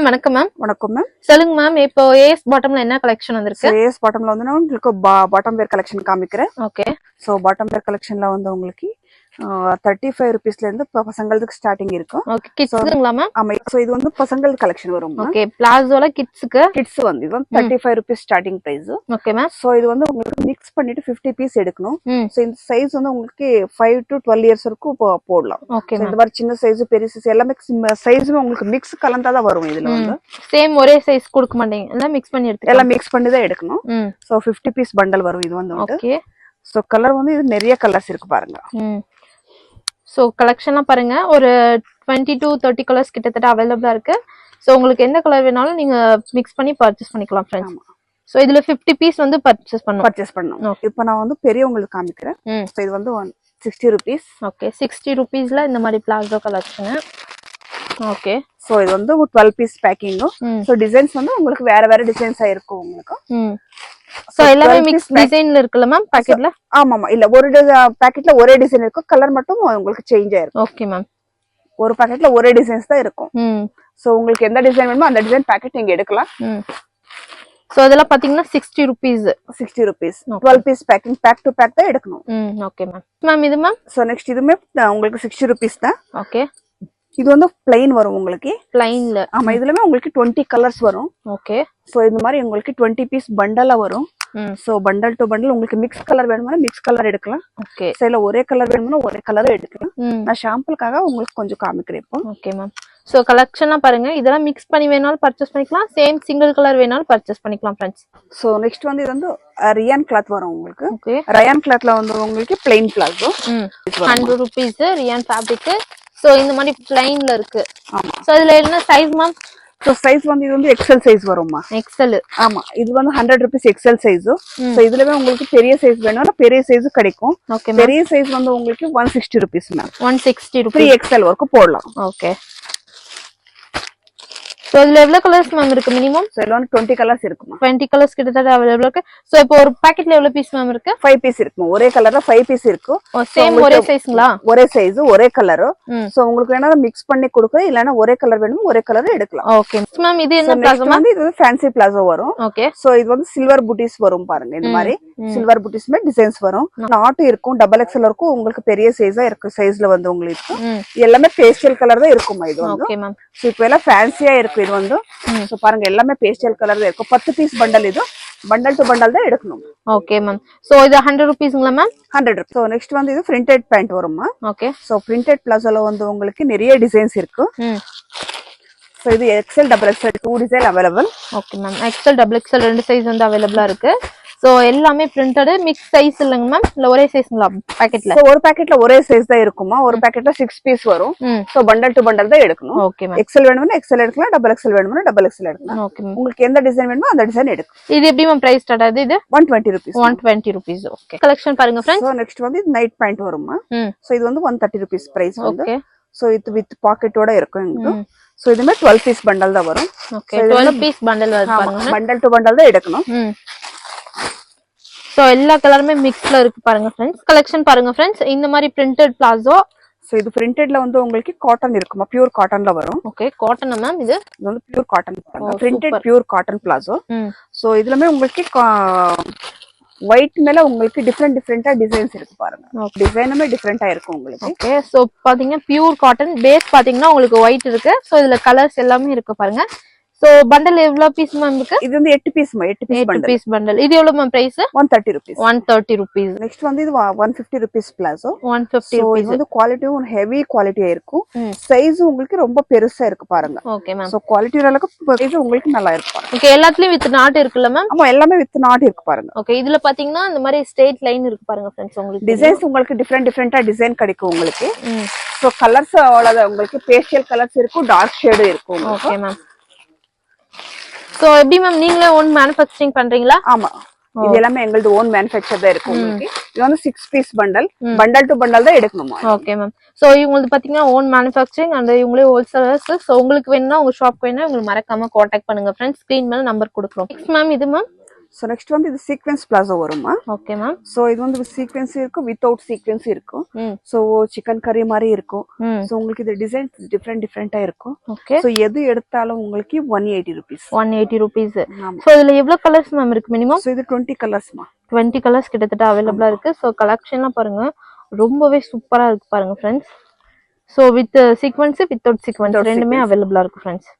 Ma'am வணக்கம் ma'am. வணக்கம் ma'am. சொல்லுங்க மேம், இப்போ ஏஎஸ் பாட்டம்ல என்ன கலெக்ஷன் வந்திருக்கு? ஏஎஸ் பாட்டம்ல வந்து நான் உங்களுக்கு பாட்டம் வேர் கலெக்ஷன் காமிக்கிறேன். ஓகே. சோ பாட்டம் வேர் கலெக்ஷன்ல வந்து உங்களுக்கு 35 ரூபீஸ்ல இருந்து பசங்களுக்கு ஸ்டார்டிங் இருக்கும். ஓகே. கிட்ஸ்க்குங்களா மேம்? ஆமா. சோ இது வந்து பசங்களுக்கு கலெக்ஷன் வரும். ஓகே. பிளாசோல கிட்ஸ் வந்து இது வந்து 35 rupees starting price. Okay ma'am. So இது வந்து உங்களுக்கு மிக்ஸ் பண்ணிட்டு 50 பீஸ் எடுக்கணும். சோ இந்த சைஸ் வந்து உங்களுக்கு 5 to 12 இயர்ஸ் வரைக்கும் போடலாம். ஓகே. இந்த மாதிரி சின்ன சைஸ் பெரிய சைஸ் எல்லாமே சைஸுமே உங்களுக்கு மிக்ஸ் கலந்தா தான் வரும். இதுல வந்து சேம் ஒரே சைஸ் கொடுக்க மாட்டீங்க, எல்லாம் மிக்ஸ் பண்ணி எடுத்து எல்லாம் மிக்ஸ் பண்ணி தான் எடுக்கணும். சோ 50 பீஸ் பண்டல் வரும் இது வந்து. ஓகே. சோ கலர் வந்து இது நிறைய கலர்ஸ் இருக்கு பாருங்க. சோ கலெக்ஷன்லாம் பாருங்க, ஒரு 20 to 30 கலர்ஸ் கிட்டத்தட்ட அவைலபிளா இருக்கு. சோ உங்களுக்கு எந்த கலர் வேணாலும் நீங்க மிக்ஸ் பண்ணி பர்ச்சேஸ் பண்ணிக்கலாம் ஃப்ரெண்ட்ஸ். சோ இதுல 50 பீஸ் வந்து பர்ச்சேஸ் பண்ணணும். இப்போ நான் வந்து பெரியவங்களுக்கு காமிக்கிறேன். சோ இது வந்து 60 ரூபீஸ். ஓகே. 60 ரூபீஸ்ல இந்த மாதிரி பிளாசோ கலெக்ஷன். ஓகே. சோ இது வந்து 12 பீஸ் பேக்கிங். சோ டிசைன்ஸ் வந்து உங்களுக்கு வேற வேற டிசைன்ஸ் ஆயிருக்கும் உங்களுக்கு. சோ எல்லாமே மிக்ஸ் டிசைன்ல இருக்குல மேம் பாக்கெட்ல? ஆமாமா. இல்ல ஒரு பாக்கெட்ல ஒரே டிசைன் இருக்கும், கலர் மட்டும் உங்களுக்கு சேஞ்ச் ஆயிருக்கும். Okay ma'am. ஒரு பாக்கெட்ல ஒரே டிசைன்ஸ் தான் இருக்கும். சோ உங்களுக்கு எந்த டிசைன் வேணுமோ அந்த டிசைன் பாக்கெட் நீங்க எடுக்கலாம். சோ அதெல்லாம் பாத்தீங்கன்னா 60 rupees. 60 rupees 12 piece packing, pack to pack தான் எடுக்கணும். Okay ma'am. மேம் இது மேம்? சோ நெக்ஸ்ட் இதுமே உங்களுக்கு 60 ரூபீஸ் தான். ஓகே. இது வந்து பிளைன் வரும் உங்களுக்கு. பிளைன்ல? ஆமா. இதுலமே உங்களுக்கு 20 கலர்ஸ் வரும். ஓகே. சோ இந்த மாதிரி உங்களுக்கு 20 பீஸ் பண்டலா வரும். சோ பண்டல் டு பண்டல் உங்களுக்கு மிக்ஸ் கலர் வேணும்னா மிக்ஸ் கலர் எடுக்கலாம். ஓகே. சோ ஒரே கலர் வேணும்னா ஒரே கலர் எடுக்கலாம். நான் ஷாம்பிளுக்காக உங்களுக்கு கொஞ்சம் காமிக்கிறேன் இப்போ. Okay ma'am. சோ கலெக்ஷன்லாம் பாருங்க, இதெல்லாம் மிக்ஸ் பண்ணி வேணாலும் பர்ச்சேஸ் பண்ணிக்கலாம், சேம் சிங்கிள் கலர் வேணாலும் பர்ச்சேஸ் பண்ணிக்கலாம் ஃப்ரெண்ட்ஸ். சோ நெக்ஸ்ட் வந்து இது வந்து ரயான் கிளாத் வரும் உங்களுக்கு. ஓகே. ரயான் கிளாத்ல வந்து உங்களுக்கு plain palazzo 100 rupees Ryan fabric. So இந்த மாதிரி பிளைன்ல இருக்கு. ஆமா. சோ இதுல என்ன சைஸ் மேம்? சோ சைஸ் வந்து இது வந்து எக்ஸ்எல் சைஸ் வரும்மா. எக்ஸ்எல்? ஆமா. இது வந்து 100 ரூபீஸ் எக்ஸ்எல் சைஸ். சோ இதுலவே உங்களுக்கு பெரிய சைஸ் வேணும்னா பெரிய சைஸ் கிடைக்கும். ஓகே. பெரிய சைஸ் வந்து உங்களுக்கு 160 ரூபீஸ் மேம். 160 ரூபீஸ் 3XL வரைக்கும் போடலாம். ஓகே. சோ இதுல எவ்வளவு கலர்ஸ் மேம் இருக்கு மினிமம்? சோ இதுல வந்து 20 கலர்ஸ் இருக்குமா. 20 கலர்ஸ் கிட்டத்தட்ட அவைலபிள் இருக்கு. சோ இப்போ ஒரு பாக்கெட்ல எவ்வளவு பீஸ் மேம் இருக்கு? 5 பீஸ் இருக்குமா. ஒரே கலர்ல 5 பீஸ் இருக்கு. சேம் ஒரே சைஸ்ங்களா? ஒரே சைஸ் ஒரே கலர். சோ உங்களுக்கு வேணா மிக்ஸ் பண்ணி கொடுக்க, இல்லனா ஒரே கலர் வேணும் ஒரே கலர் எடுக்கலாம். Okay ma'am. இது என்ன பிளாசோ மேம்? இது ஃபேன்சி பிளாசோ வரும். ஓகே. சோ இது வந்து சில்வர் பூட்டிஸ் வரும் பாருங்க. இந்த மாதிரி சில்வர் பூட்டிஸ்மே டிசைன்ஸ் வரும். நாட் இருக்கும், டபுள் எக்ஸ்எல் இருக்கும், உங்களுக்கு பெரிய சைஸா இருக்கு. சைஸ்ல வந்து உங்களுக்கு எல்லாமே பேஸ்டல் கலர் தான் இருக்குமா இது வந்து. Okay ma'am. சோ இப்போ எல்லாம் ஃபேன்சியா இருக்கு இது வந்து. சோ பாருங்க எல்லாமே பேஸ்டல் கலர் தான் இருக்கும். 10 பீஸ் பண்டல். இது பண்டல் டு பண்டல் தான் எடுக்கணும். Okay ma'am. சோ இது 100 ரூபீஸ்ங்களா மேம்? 100. சோ நெக்ஸ்ட் வந்து இது பிரிண்டட் பேண்ட் வருமா. ஓகே. சோ பிரிண்டட் பிளாசோல வந்து உங்களுக்கு நிறைய டிசைன்ஸ் இருக்கு. சோ இது XL double XL 2 design available. Okay ma'am. XL double XL ரெண்டு சைஸ் வந்து அவைலபிளா இருக்கு. சோ எல்லாமே பிரிண்டட், மிக்ஸ் சைஸ் இல்லங்க மேம்? இல்ல ஒரே சைஸ்ங்களா பாக்கெட்ல? சோ ஒரு பாக்கெட்ல ஒரே சைஸ் தான் இருக்குமா. ஒரு பாக்கெட்ல 6 பீஸ் வரும். சோ பண்டல் டு பண்டல் தான் எடுக்கணும். Okay ma'am. எக்ஸ்எல் வேணும்னா எக்ஸ்எல் எடுக்கலாம், டபுள் எக்ஸ்எல் வேணும்னா டபுள் எக்ஸ்எல் எடுக்கலாம். Okay ma'am. உங்களுக்கு எந்த டிசைன் வேணுமோ அந்த டிசைன் எடுக்கலாம். இது எப்படி மேம் பிரைஸ் ஸ்டார்ட் ஆகுது? இது 120 ரூபீஸ். 120 ரூபீஸ். ஓகே. கலெக்ஷன் பாருங்க फ्रेंड्स. சோ நெக்ஸ்ட் வந்து நைட் பேண்ட் வருமா. சோ இது வந்து 130 ரூபீஸ் பிரைஸ் வந்து. ஓகே. சோ இது வித் பாக்கெட்டோட இருக்கும் இது. சோ இதுமே 12 பீஸ் பண்டல் தான் வரும். ஓகே. 12 பீஸ் பண்டல் வருது பாருங்க. பண்டல் டு பண்டல் தான் எடுக்கணும். சோ எல்லா கலருமே மிக்ஸ்ல இருக்கு பாருங்க ஃப்ரெண்ட்ஸ். கலெக்ஷன் பாருங்க ஃப்ரெண்ட்ஸ். இந்த மாதிரி பிரிண்டட் பிளாசோ. சோ இது பிரிண்டட்ல வந்து உங்களுக்கு காட்டன் இருக்குமா, பியூர் காட்டன்ல வரும். ஓகே. Cotton ma'am? இது வந்து pure cotton printed pure cotton palazzo. So இதுலமே உங்களுக்கு ஒயிட் மேல உங்களுக்கு டிஃபரெண்டா டிசைன்ஸ் இருக்கு பாருங்க. டிசைனுமே டிஃபரெண்டா இருக்கும் உங்களுக்கு. ஓகே. சோ பாத்தீங்கன்னா பியூர் காட்டன் பேஸ் பாத்தீங்கன்னா உங்களுக்கு ஒயிட் இருக்கு. சோ இதுல கலர்ஸ் எல்லாமே இருக்கு பாருங்க. சோ பண்டல் எவ்வளவு பீஸ் மேம் இருக்கு? இது வந்து 8 பீஸ் மா. 8 பீஸ் பண்டல். இது எவ்வளவு ma'am price? 130 rupees. 130 rupees. Next வந்து இது 150 ரூபீஸ் பிளாசோ. 150 ரூபீஸ். இது வந்து குவாலிட்டியும் ஹெவி குவாலிட்டியா இருக்கும். சைஸ் உங்களுக்கு ரொம்ப பெருசா இருக்கு பாருங்க. Okay ma'am. சோ குவாலிட்டி அளவுக்கு சைஸ் உங்களுக்கு நல்லா இருக்கும். ஓகே. எல்லாத்துலயும் வித் நாட் இருக்குல்ல மேம்? ஆமா எல்லாமே வித் நாட் இருக்கு பாருங்க. ஓகே. இதுல பாத்தீங்கன்னா இந்த மாதிரி ஸ்ட்ரைட் லைன் இருக்கு பாருங்க फ्रेंड्स. உங்களுக்கு டிசைன்ஸ் உங்களுக்கு டிஃபரெண்டா டிசைன் கிடைக்கும் உங்களுக்கு. சோ கலர்ஸ் அவ்வளவுதான் உங்களுக்கு. பேஸ்டல் கலர்ஸ் இருக்கும், டார்க் ஷேட் இருக்கும். Okay ma'am. சோ எப்படி மேம் நீங்களே ஓன் மேனுஃபேக்சரிங் பண்றீங்களா? ஆமா. இது எல்லாமே எங்களது ஓன் மேனுஃபேக்சர் தான் இருக்கு உங்களுக்கு. இது வந்து 6 piece bundle. Bundle to bundle தான் எடுக்கணுமா. Okay ma'am. சோ இவங்களுக்கு பாத்தீங்கன்னா ஓன் மேனுஃபேக்சரிங் அண்ட் இவங்களே ஹோல்சேலர்ஸ். சோ உங்களுக்கு வேணும்னா உங்க ஷாப் வேணா உங்களுக்கு மறக்காம கான்டாக்ட் பண்ணுங்க फ्रेंड्स. ஸ்கிரீன் மேல நம்பர் கொடுக்குறோம். நெக்ஸ்ட் மேம் இது மேம் சோ நெக்ஸ்ட் வந்து இது சீக்வென்ஸ் பிளாசோ வருமா. Okay ma'am. சோ இது வந்து சீக்வென்ஸ் இருக்கு, வித்தவுட் சீக்வென்ஸ் இருக்கும். சோ சிக்கன் கறி மாதிரி இருக்கும். சோ உங்களுக்கு இது டிசைன் டிஃபரெண்டா இருக்கும். ஓகே. சோ எது எடுத்தாலும் உங்களுக்கு 180 rupees. 180 rupees. சோ இதுல எவ்வளவு கலர்ஸ் மேம் இருக்கு மினிமம்? சோ இது 20 கலர்ஸ்மா. 20 கலர்ஸ் கிட்டத்தட்ட அவைலபிளா இருக்கு. சோ கலெக்ஷன்லாம் பாருங்க ரொம்பவே சூப்பரா இருக்கு பாருங்க friends. So with sequence without sequence ரெண்டுமே அவைலபிளா இருக்கு friends.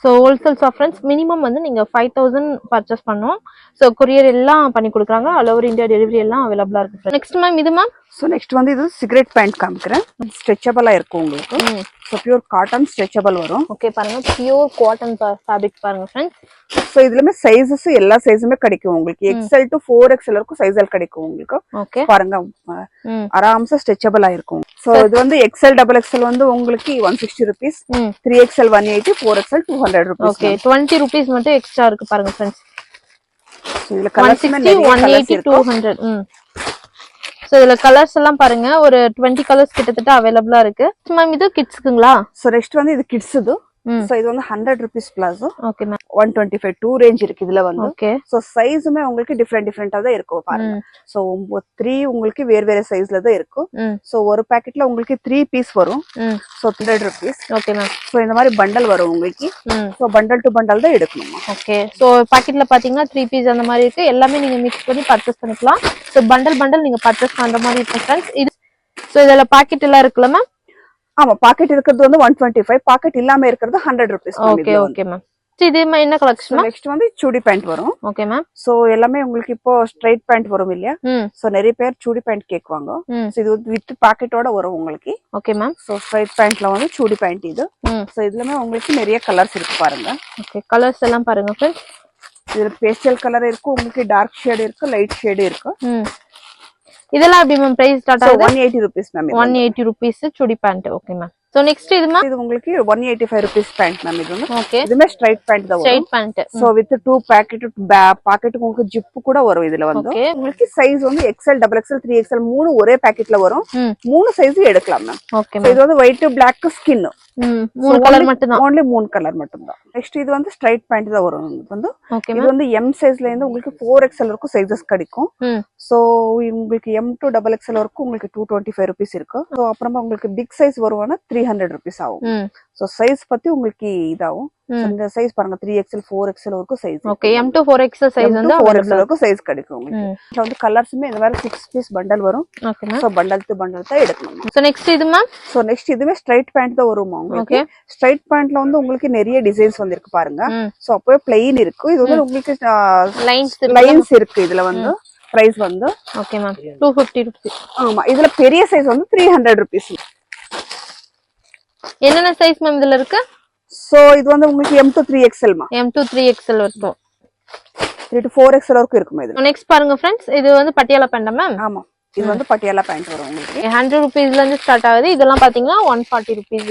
So wholesales of friends minimum வந்து நீங்கள் 5000 பர்ச்சேஸ் பண்ணோம். ஸோ கொரியர் எல்லாம் பண்ணி கொடுக்குறாங்க. ஆல் ஓவர் இந்தியா டெலிவரி எல்லாம் அவைலபிளாக இருக்கு. நெக்ஸ்ட் மேம் இது மேம். ஸோ நெக்ஸ்ட் வந்து இது சிகரெட் பேண்ட் காமிக்கிறேன். ஸ்ட்ரெச்சபிளாக இருக்கும் உங்களுக்கு. ஸோ பியூர் காட்டன் ஸ்ட்ரெச்சபிள் வரும். ஓகே பாருங்க பியூர் காட்டன் ஃபேப்ரிக் பாருங்க ஃப்ரெண்ட்ஸ். ஸோ இதுலமே சைஸஸ் எல்லா சைஸுமே கிடைக்கும் உங்களுக்கு. XL to 4XL வரைக்கும் சைஸ்ல கிடைக்கும் உங்களுக்கு. ஓகே பாருங்க ஆராம்சா ஸ்ட்ரெச்சபிள் ஆயிருக்கும். ஸோ இது வந்து XL XXL வந்து உங்களுக்கு 160 rupees, 3XL 180, 4XL 200 rupees. Okay 20 rupees மட்டும் எக்ஸ்ட்ரா இருக்கு பாருங்க ஃப்ரெண்ட்ஸ். இதுல கலர்ஸ் 180 200. சோ இதுல கலர்ஸ் எல்லாம் பாருங்க ஒரு 20 கலர்ஸ் கிட்டத்தட்ட அவைலபிளா இருக்கு. மேம் இது கிட்ஸ்க்குங்களா? சோ நெக்ஸ்ட் வந்து இது கிட்ஸ் இது. சோ இது வந்து 100 rupees palazzo. Okay ma'am. 125 2 range இருக்கு இதுல வந்து. ஓகே. சோ சைஸுமே உங்களுக்கு டிஃபரெண்டா தான் இருக்கும் பாருங்க. சோ 3 உங்களுக்கு வேற சைஸ்ல தான் இருக்கும். சோ ஒரு பாக்கெட்ல உங்களுக்கு 3 பீஸ் வரும். So 100 rupees. Okay ma'am. So இந்த மாதிரி பண்டல் வரும் உங்களுக்கு. சோ பண்டல் டு பண்டல் தான் எடுக்கணும். ஓகே. சோ பாக்கெட்ல பாத்தீங்கன்னா 3 பீஸ் அந்த மாதிரி இருக்கு. எல்லாமே நீங்க மிக்ஸ் பண்ணி பர்ச்சேஸ் பண்ணிக்கலாம். சோ பண்டல் நீங்க பர்ச்சேஸ் பண்ற மாதிரி இருக்கு ஃப்ரெண்ட்ஸ். இது சோ இதல பாக்கெட் எல்லாம் இருக்குல மேம்? ஆமா பாக்கெட் இருக்குது வந்து 125, பாக்கெட் இல்லாம இருக்குது 100 rupees. Okay okay ma'am. இது என்ன கலெக்ஷன்? நெக்ஸ்ட் வந்து சுடி பேண்ட் வரும். Okay ma'am. சோ எல்லாமே உங்களுக்கு இப்போ ஸ்ட்ரைட் பேண்ட் வரும் இல்லையா? சோ நிறைய பேர் சுடி பேண்ட் கேக்குவாங்க. சோ இது வித் பாக்கெட்டோட வரும் உங்களுக்கு. Okay ma'am. சோ ஸ்ட்ரைட் பேண்ட்ல வந்து சுடி பேண்ட் இது. சோ இதுலமே உங்களுக்கு நிறைய கலர்ஸ் இருக்கு பாருங்க. ஓகே கலர்ஸ் எல்லாம் பாருங்க ஃப்ரெண்ட்ஸ். இதுல பேஸ்டல் கலர் இருக்கு, உங்களுக்கு டார்க் ஷேட் இருக்கு, லைட் ஷேட் இருக்கு. இதெல்லாம் எப்படி மேம் பிரைஸ் ஸ்டார்ட் ஆகுது? 180 rupees ma'am. 180 rupees chudi pant. Okay ma'am. So next இது மேம். இது உங்களுக்கு 185 rupees பேண்ட் மேம். இது வந்து ஓகே இதுமே ஸ்ட்ரைட் பேண்ட் தான் வரும். Straight pant. So with 2 pocket உங்களுக்கு ஜிப் கூட வரும் இதுல வந்து. உங்களுக்கு சைஸ் வந்து XL XXL 3XL 3 ஒரே பாக்கெட்ல வரும். 3 சைஸ் எடுக்கலாம் மேம். ஓகே இது வந்து ஒயிட் பிளாக் ஸ்கின். 3 கலர் மட்டும் தான். only 3 கலர் மட்டும் தான். நெக்ஸ்ட் இது வந்து ஸ்ட்ரைட் பேண்ட் தான் வரும். இது வந்து இது வந்து M சைஸ்ல இருந்து உங்களுக்கு 4XL வரைக்கும் சைஸஸ் கிடைக்கும். சோ உங்களுக்கு M to XXL வரைக்கும் உங்களுக்கு 225 rupees இருக்கு. சோ அப்புறமா உங்களுக்கு பிக் சைஸ் வருவானா 300 rupees ஆகும். சோ சைஸ் பத்தி உங்களுக்கு இதாகும். இந்த சைஸ் பாருங்க 3XL 4XL வரைக்கும் size. Okay M to 4XL size வந்து 4XL வரைக்கும் சைஸ் கிடைக்கும் உங்களுக்கு. இதுல வந்து கலர்ஸ்மே இந்த மாதிரி 6 பீஸ் பண்டல் வரும். Okay ma'am. So bundle to bundle தான் எடுக்கணும். சோ நெக்ஸ்ட் இது மேம். சோ நெக்ஸ்ட் இதுவே ஸ்ட்ரைட் பேண்ட் தான் வரும் உங்களுக்கு. ஸ்ட்ரைட் பேண்ட்ல வந்து உங்களுக்கு நிறைய டிசைன்ஸ் வந்திருக்கு பாருங்க. சோ அப்பவே பிளைன் இருக்கு. இது வந்து உங்களுக்கு லைன்ஸ் இருக்கு இதுல வந்து. பிரைஸ் வந்து ஓகே மேம் 250 rupees. ஆமா இதுல பெரிய சைஸ் வந்து 300 rupees. என்னென்ன சைஸ் மேம் இதுல இருக்கு? சோ இது வந்து உங்களுக்கு M to 3XL மா. M to 3XL வரைக்கும் 3 to 4XL வரைக்கும் இருக்குமா இது. நெக்ஸ்ட் பாருங்க फ्रेंड्स, இது வந்து பட்டியாலா பேண்ட் மேம். ஆமா இது வந்து பட்டியாலா பேண்ட் வரும் உங்களுக்கு. 100 rupeesல இருந்து ஸ்டார்ட் ஆகுது. இதெல்லாம் பாத்தீங்கன்னா 140 rupees.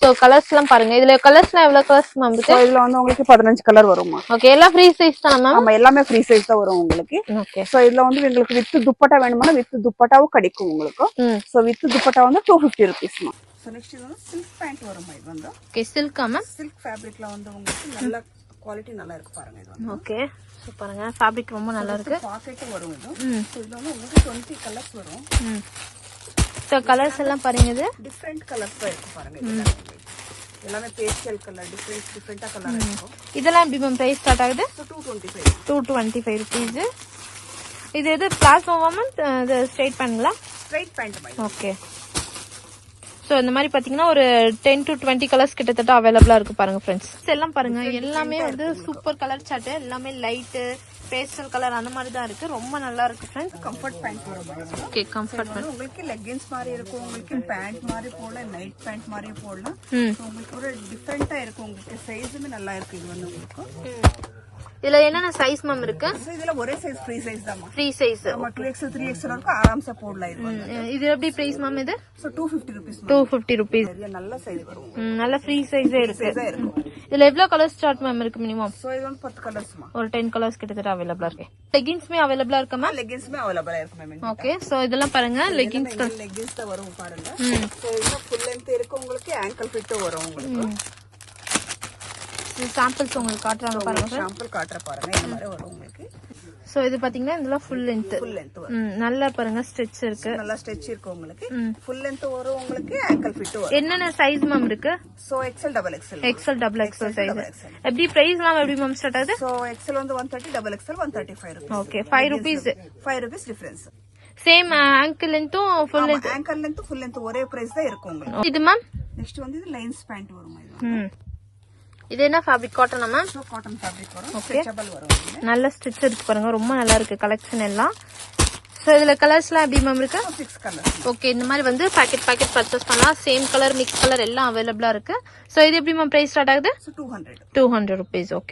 சோ கலர்ஸ் எல்லாம் பாருங்க. இதுல கலர்ஸ்லாம் எவ்வளவு கலர்ஸ் மேம் இருக்கு? இதுல வந்து உங்களுக்கு 15 கலர் வருமா. ஓகே எல்லாம் ஃப்ரீ சைஸ் தான மேம்? ஆமா எல்லாமே ஃப்ரீ சைஸ் தான் வரும் உங்களுக்கு. ஓகே சோ இதுல வந்து உங்களுக்கு வித் துப்பட்டா வேணும்னா வித் துப்பட்டாவும் கிடைக்கும் உங்களுக்கு. சோ வித் துப்பட்டா வந்து 250 rupees மா. சோ நெக்ஸ்ட் இது வந்து சில்க் பேண்ட் வருமா. இது வந்து ஓகே சில்க் மேம். சில்க் ஃபேப்ரிக்ல வந்து உங்களுக்கு நல்ல குவாலிட்டி நல்லா இருக்கு பாருங்க. இது வந்து ஓகே சோ பாருங்க ஃபேப்ரிக் ரொம்ப நல்லா இருக்கு. பாக்கெட் வரும் இது. சோ இதுல வந்து உங்களுக்கு 20 கலர்ஸ் வரும். சோ கலர்ஸ் எல்லாம் பாருங்க இது டிஃபரண்ட் கலர்ஸ் தான் இருக்கு பாருங்க. எல்லாமே பேஸ்டல் கலர் டிஃபரண்டா கலர் இருக்கும். இதெல்லாம் எப்படி மேம் பிரைஸ் ஸ்டார்ட் ஆகுது? 225 rupees. இது எது பிளாசோவா மேம்? இது ஸ்ட்ரைட் பேண்ட்ங்களா? ஸ்ட்ரைட் பேண்ட் மாதிரி. ஓகே சோ இந்த மாதிரி பாத்தீங்கன்னா ஒரு 10 to 20 கலர்ஸ் கிட்டத்தட்ட அவைலபிளா இருக்கு பாருங்க ஃப்ரெண்ட்ஸ். எல்லாம் பாருங்க எல்லாமே வந்து சூப்பர் கலர் சார்ட். எல்லாமே லைட் பேஸ்டல் கலர் அந்த மாதிரி தான் இருக்கு. ரொம்ப நல்லா இருக்கு ஃப்ரெண்ட்ஸ். கம்ஃபர்ட் பேண்ட் வரும். ஓகே கம்ஃபர்ட் பேண்ட் உங்களுக்கு லெகின்ஸ் மாதிரி இருக்கும். உங்களுக்கு பேண்ட் மாதிரி போடலாம், நைட் பேண்ட் மாதிரி போடலாம். உங்களுக்கு ஒரு டிஃபரெண்டா இருக்கும். உங்களுக்கு சைஸுமே நல்லா இருக்கு. இது வந்து உங்களுக்கு இதுல என்னென்ன சைஸ் மேம் இருக்கு? இதுல ஒரே சைஸ் ஃப்ரீ சைஸ் தான். Free size. ஆமா 2XL 3XL வரைக்கும் ஆராம்சா போடலாம். இது எப்படி பிரைஸ் மேம்? இது சோ 250 rupees. 250 rupees. நல்ல சைஸ் வரும். நல்ல ஃப்ரீ சைஸே இருக்கு. இதுல எவ்வளவு கலர் ஸ்டார்ட் மேம் இருக்கு மினிமம்? சோ இது வந்து 10 கலர்ஸ்மா. ஒரு 10 கலர்ஸ் கிட்டத்தட்ட அவைலபிளா இருக்கு. லெகின்ஸ்மே அவைலபிளா இருக்கு மேம்? லெகின்ஸ்மே அவைலபிளா இருக்கு மேம். ஓகே சோ இதெல்லாம் பாருங்க லெகின்ஸ் தான் வரும் பாருங்க. சோ இது ஃபுல் லெந்த் இருக்கு உங்களுக்கு. ஆங்கிள் ஃபிட் வரும் உங்களுக்கு. இது சாம்பிள்ஸ் உங்களுக்கு காட்டுறாங்க பாருங்க. சாம்பிள் காட்டுற பாருங்க, இந்த மாதிரி வரும் உங்களுக்கு. சோ இது பாத்தீங்கன்னா இதெல்லாம் ஃபுல் லென்த். ஃபுல் லென்த் வரும். நல்லா பாருங்க ஸ்ட்ரெச் இருக்கு. நல்லா ஸ்ட்ரெச் இருக்கு உங்களுக்கு. ஃபுல் லென்த் வரும் உங்களுக்கு. ஆங்கிள் ஃபிட் வரும். என்னென்ன சைஸ் மேம் இருக்கு? So XL double XL. XL double XL size. எப்படி பிரைஸ்லாம் எப்படி மேம் ஸ்டார்ட் ஆகுது? சோ எக்ஸ்எல் வந்து 130, double XL 135 rupees. Okay 5 rupees. 5 rupees difference. Same ankle லென்த்தும் full length. Ankle length full length ஒரே பிரைஸ் தான் இருக்கும் உங்களுக்கு. இது மேம் நெக்ஸ்ட் வந்து இது லைன்ஸ் பேண்ட் வரும் இது. இது என்ன ஃபேப்ரிக்? காட்டனா மேம்? சோ காட்டன் ஃபேப்ரிக் வரும். ஸ்ட்ரெச்சபிள் வரும். நல்ல ஸ்டிச் இருக்கு பாருங்க, ரொம்ப நல்லா இருக்கு கலெக்ஷன் எல்லாம். சோ இதுல கலர்ஸ்லாம் எப்படி மேம் இருக்கு? 6 கலர்ஸ். ஓகே, இந்த மாதிரி வந்து பாக்கெட் பர்ச்சேஸ் பண்ணலாம். சேம் கலர், மிக்ஸ் கலர் எல்லாம் அவைலபிளா இருக்கு. சோ இது எப்படி மேம் பிரைஸ் ஸ்டார்ட் ஆகுது? 200. 200 rupees. ஓகே.